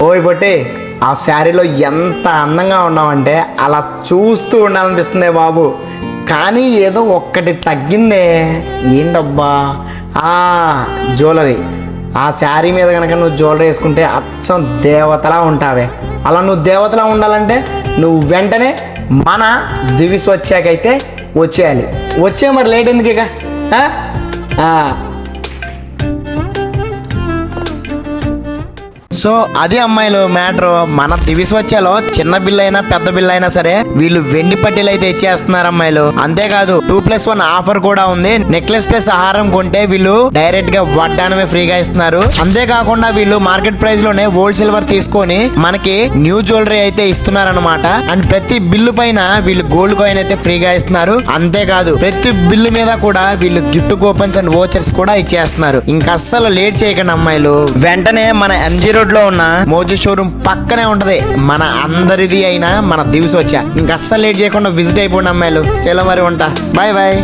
ఓయ్ పొట్టి, ఆ శారీలో ఎంత అందంగా ఉన్నావంటే అలా చూస్తూ ఉండాలనిపిస్తుంది బాబు. కానీ ఏదో ఒక్కటి తగ్గిందే. ఏంటబ్బా? జ్యువెలరీ. ఆ శారీ మీద కనుక నువ్వు జ్యువెలరీ వేసుకుంటే అచ్చం దేవతలా ఉంటావే. అలా నువ్వు దేవతలా ఉండాలంటే నువ్వు వెంటనే మన దివిస్ వచ్చాకైతే వచ్చేయాలి. వచ్చే మరి లేట్ ఎందుకు ఇక? సో అది అమ్మాయిలు మ్యాటర్. మన దివిస్ వచ్చేలో చిన్న బిల్ అయినా పెద్ద బిల్ అయినా సరే వీళ్ళు వెండి పట్టీలు అయితే ఇచ్చేస్తున్నారు అమ్మాయిలు. అంతేకాదు 2+1 ఆఫర్ కూడా ఉంది. నెక్లెస్ ప్లస్ ఆహారం కొంటే వీళ్ళు డైరెక్ట్ గా వడ్డానమే ఫ్రీగా ఇస్తున్నారు. అంతేకాకుండా వీళ్ళు మార్కెట్ ప్రైస్ లోనే ఓల్డ్ సిల్వర్ తీసుకొని మనకి న్యూ జ్యువెలరీ అయితే ఇస్తున్నారు అనమాట. అండ్ ప్రతి బిల్లు పైన వీళ్ళు గోల్డ్ కాయిన్ అయితే ఫ్రీగా ఇస్తున్నారు. అంతేకాదు ప్రతి బిల్లు మీద కూడా వీళ్ళు గిఫ్ట్ కూపన్స్ అండ్ వోచర్స్ కూడా ఇచ్చేస్తున్నారు. ఇంకా అస్సలు లేట్ చేయకండి అమ్మాయిలు. వెంటనే మన ఎంజీ రోడ్ లో ఉన్న మోజీ షోరూమ్ పక్కనే ఉంటది మన అందరిది అయినా మన దివిస్ వచ్చా. ఇంకా అస్సలు లేట్ చేయకుండా విజిట్ అయిపోండి అమ్మాయిలు. చలో మరి ఉంటా. Bye bye.